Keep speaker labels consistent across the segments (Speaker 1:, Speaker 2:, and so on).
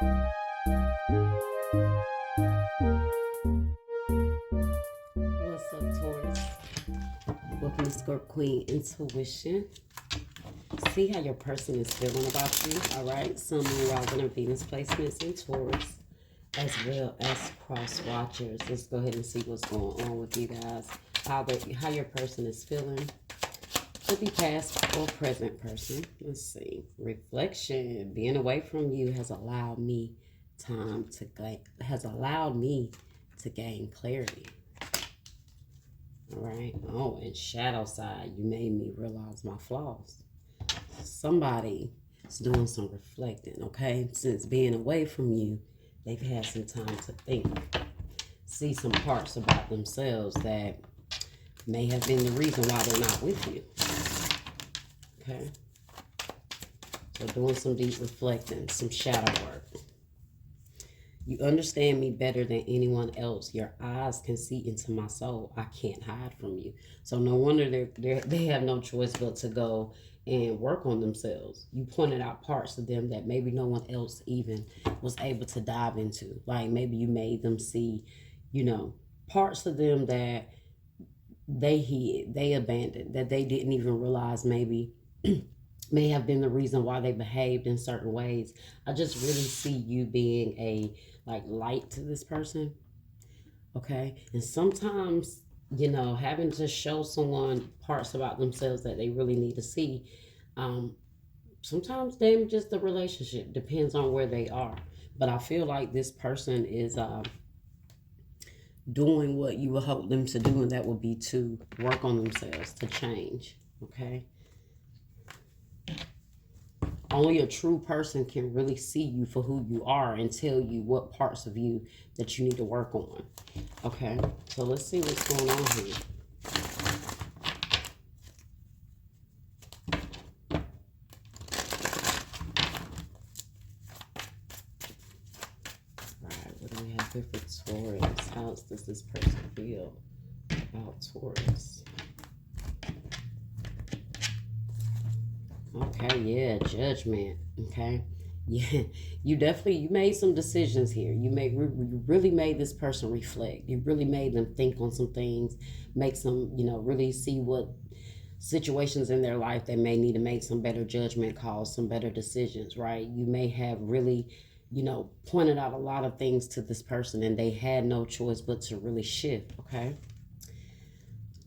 Speaker 1: What's up, Taurus? Welcome to Scorp Queen Intuition. See how your person is feeling about you, all right? Sun, Moon, Rising, and Venus placements in Taurus, as well as cross watchers. Let's go ahead and see what's going on with you guys. How your person is feeling. Could be past or present person. Let's see. Reflection. Being away from you has allowed me to gain clarity. All right. Oh, and shadow side, you made me realize my flaws. Somebody is doing some reflecting, okay? Since being away from you, they've had some time to think. See some parts about themselves that may have been the reason why they're not with you. Okay? So doing some deep reflecting, some shadow work. You understand me better than anyone else. Your eyes can see into my soul. I can't hide from you. So no wonder they have no choice but to go and work on themselves. You pointed out parts of them that maybe no one else even was able to dive into. Like maybe you made them see, parts of them that they hid, they abandoned, that they didn't even realize maybe may have been the reason why they behaved in certain ways. I just really see you being a light to this person. Okay. And sometimes, having to show someone parts about themselves that they really need to see, sometimes damages the relationship. Depends on where they are. But I feel like this person is doing what you would hope them to do, and that would be to work on themselves, to change. Okay. Only a true person can really see you for who you are and tell you what parts of you that you need to work on. Okay, so let's see what's going on here. All right, what do we have here for Taurus? How does this person feel about Taurus? Okay, yeah, judgment. Okay, yeah, you made some decisions here. You really made this person reflect. You really made them think on some things, make some, really see what situations in their life they may need to make some better judgment calls, some better decisions, right? You may have really, pointed out a lot of things to this person and they had no choice but to really shift. Okay,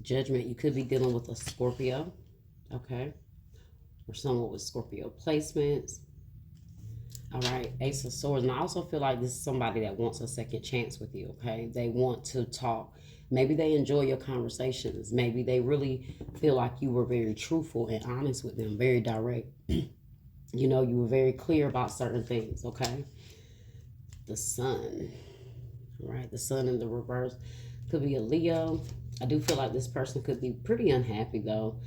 Speaker 1: judgment. You could be dealing with a Scorpio. Okay. Or someone with Scorpio placements. All right, Ace of Swords. And I also feel like this is somebody that wants a second chance with you, okay? They want to talk. Maybe they enjoy your conversations. Maybe they really feel like you were very truthful and honest with them, very direct. You were very clear about certain things, okay? The Sun. All right, the Sun in the reverse. Could be a Leo. I do feel like this person could be pretty unhappy, though.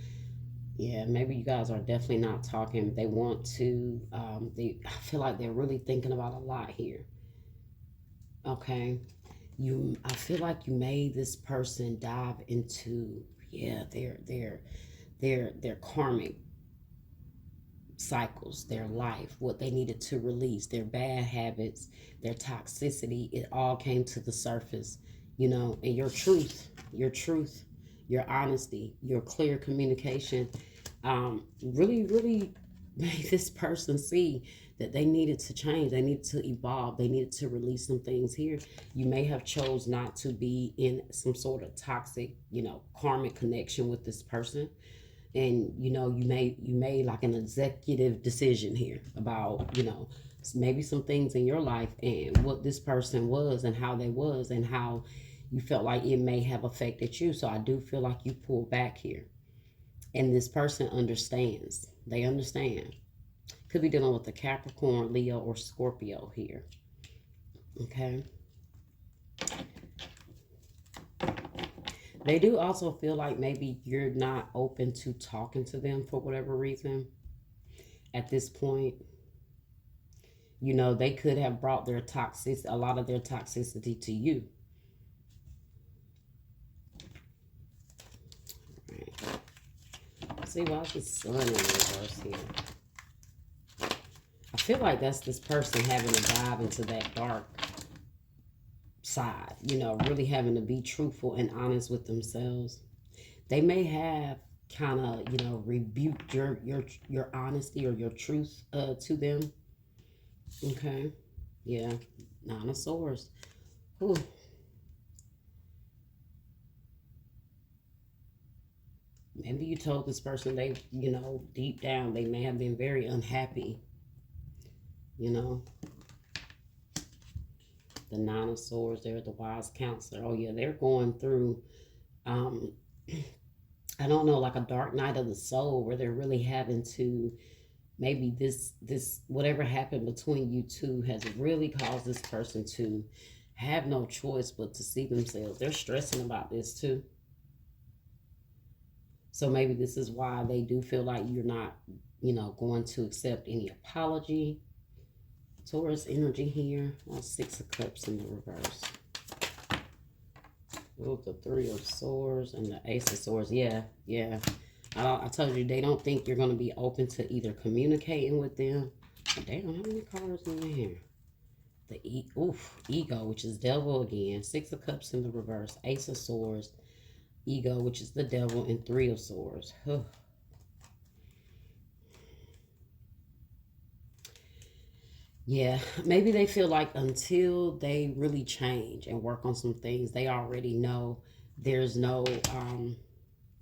Speaker 1: Yeah, maybe you guys are definitely not talking. They want to, I feel like they're really thinking about a lot here. Okay. I feel like you made this person dive into, their karmic cycles, their life, what they needed to release, their bad habits, their toxicity. It all came to the surface, and your truth, your honesty, your clear communication, really, really made this person see that they needed to change. They needed to evolve. They needed to release some things here. You may have chose not to be in some sort of toxic, karmic connection with this person. And, you made like an executive decision here about, maybe some things in your life and what this person was and how they was and how you felt like it may have affected you. So I do feel like you pull back here. And this person understands. They understand. Could be dealing with a Capricorn, Leo, or Scorpio here. Okay. They do also feel like maybe you're not open to talking to them for whatever reason at this point. They could have brought a lot of their toxicity to you. See, why is the Sun in reverse here? I feel like that's this person having to dive into that dark side, really having to be truthful and honest with themselves. They may have kind of, rebuked your honesty or your truth to them. Okay. Yeah. Nine of Swords. Ooh. Maybe you told this person they, deep down they may have been very unhappy. You know, the Nine of Swords, they're the wise counselor. Oh yeah, they're going through um I don't know, like a dark night of the soul where they're really having to, maybe this whatever happened between you two has really caused this person to have no choice but to see themselves. They're stressing about this too. So maybe this is why they do feel like you're not, going to accept any apology. Taurus energy here. Six of Cups in the reverse. Oh, the Three of Swords and the Ace of Swords. Yeah, yeah. I told you, they don't think you're going to be open to either communicating with them. Oh, damn, how many cards in here? The Ego, which is Devil again. Six of Cups in the reverse. Ace of Swords. Ego, which is the Devil, and Three of Swords. Yeah, maybe they feel like until they really change and work on some things, they already know there's no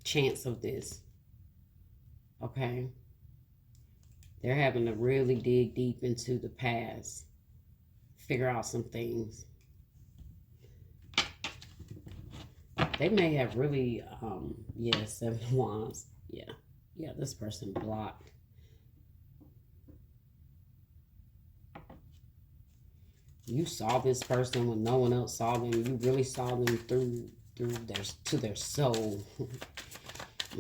Speaker 1: chance of this. Okay? They're having to really dig deep into the past, figure out some things. They may have really, yeah, Seven of Wands. Yeah, yeah, this person blocked. You saw this person when no one else saw them. You really saw them through their soul.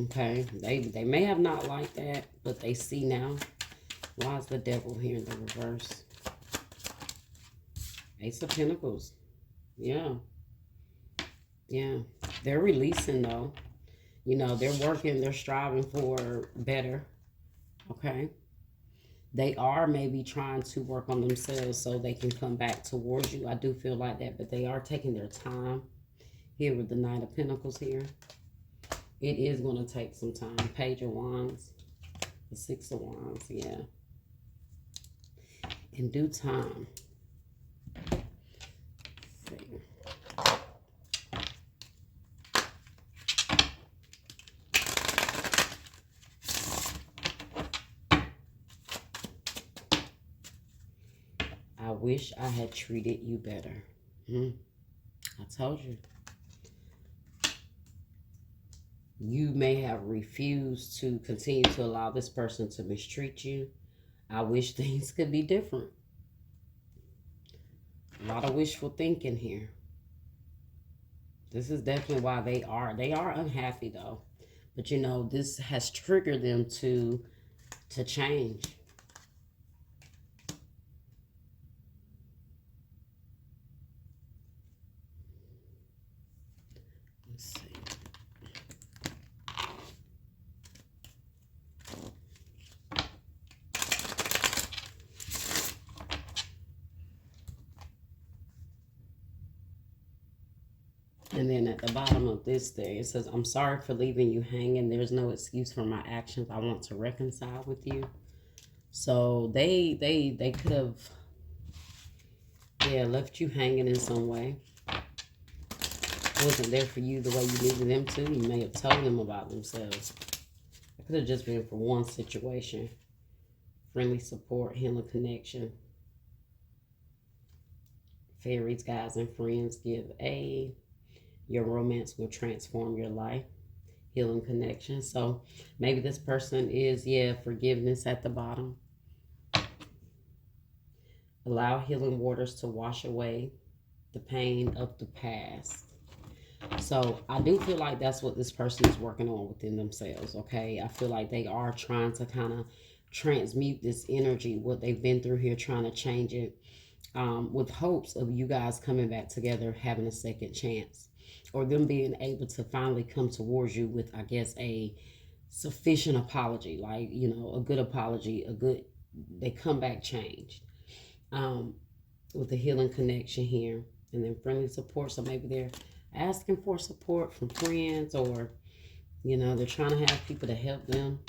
Speaker 1: Okay, they may have not liked that, but they see now. Why is the Devil here in the reverse? Ace of Pentacles. Yeah, yeah. They're releasing though. They're working. They're striving for better. Okay. They are maybe trying to work on themselves so they can come back towards you. I do feel like that, but they are taking their time here with the Knight of Pentacles here. It is going to take some time. Page of Wands, the Six of Wands, yeah. In due time. Let's see. I wish I had treated you better. I told you. You may have refused to continue to allow this person to mistreat you. I wish things could be different. A lot of wishful thinking here. This is definitely why they are unhappy though. But this has triggered them to change. Let's see. And then at the bottom of this thing, it says, I'm sorry for leaving you hanging. There's no excuse for my actions. I want to reconcile with you. So they could have, yeah, left you hanging in some way. Wasn't there for you the way you needed them to. You may have told them about themselves. It could have just been for one situation. Friendly support, healing connection. Fairies, guides, and friends give aid. Your romance will transform your life. Healing connection. So maybe this person is, yeah, forgiveness at the bottom. Allow healing waters to wash away the pain of the past. So I do feel like that's what this person is working on within themselves, okay? I feel like they are trying to kind of transmute this energy, what they've been through here, trying to change it, with hopes of you guys coming back together, having a second chance, or them being able to finally come towards you with, I guess, a sufficient apology, like, a good apology, a good, they come back changed. With the healing connection here, and then friendly support. So maybe they're asking for support from friends, or they're trying to have people to help them.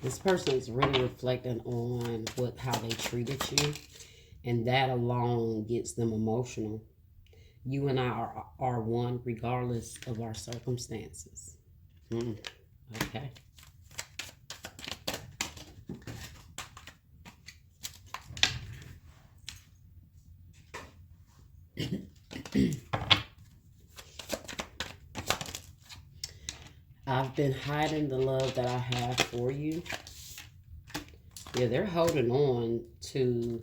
Speaker 1: This person is really reflecting on how they treated you, and that alone gets them emotional. You and I are one regardless of our circumstances. Okay. I've been hiding the love that I have for you. Yeah, they're holding on to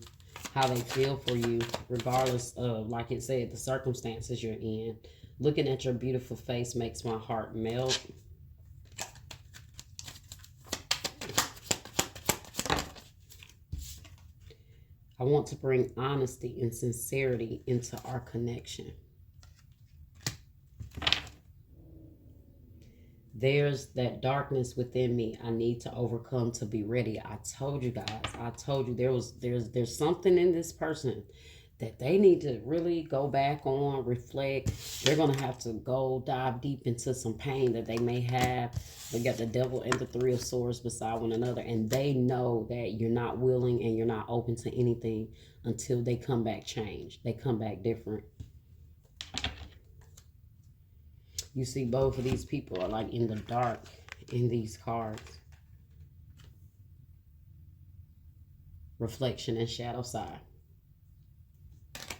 Speaker 1: how they feel for you, regardless of, like it said, the circumstances you're in. Looking at your beautiful face makes my heart melt. I want to bring honesty and sincerity into our connection. There's that darkness within me I need to overcome to be ready. I told you guys. I told you there's something in this person that they need to really go back on, reflect. They're going to have to go dive deep into some pain that they may have. They got the devil and the three of swords beside one another, and they know that you're not willing and you're not open to anything until they come back changed. They come back different. You see, both of these people are like in the dark in these cards. Reflection and shadow side.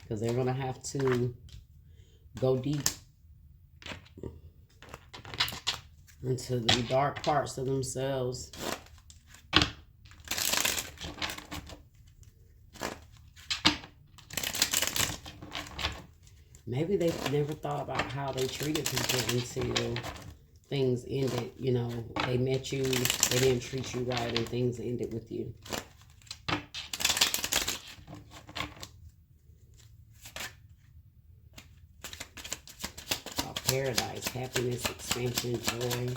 Speaker 1: Because they're going to have to go deep into the dark parts of themselves. Maybe they've never thought about how they treated people until things ended. They met you, they didn't treat you right, and things ended with you. Paradise, happiness, expansion, joy.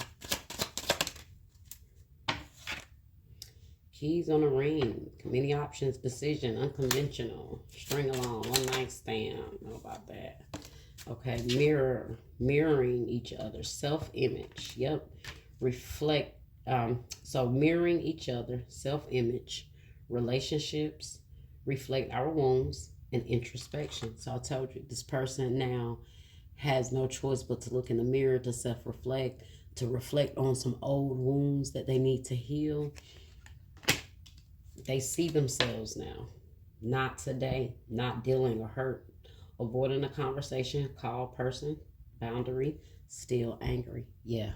Speaker 1: Keys on a ring, many options, decision, unconventional, string along, one night stand. Know about that. Okay, mirroring each other, self-image. Yep, reflect. So mirroring each other, self-image, relationships, reflect our wounds, and introspection. So I told you, this person now has no choice but to look in the mirror, to self-reflect, to reflect on some old wounds that they need to heal. They see themselves now. Not today. Not dealing or hurt. Avoiding a conversation. Call person. Boundary. Still angry. Yeah.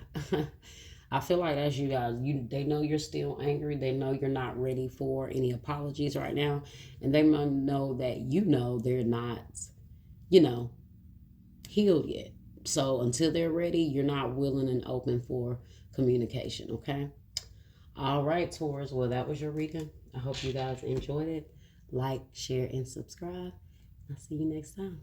Speaker 1: I feel like as you guys, they know you're still angry. They know you're not ready for any apologies right now. And they might know that they're not, healed yet. So until they're ready, you're not willing and open for communication, okay? All right, Taurus. Well, that was your reading. I hope you guys enjoyed it. Like, share, and subscribe. I'll see you next time.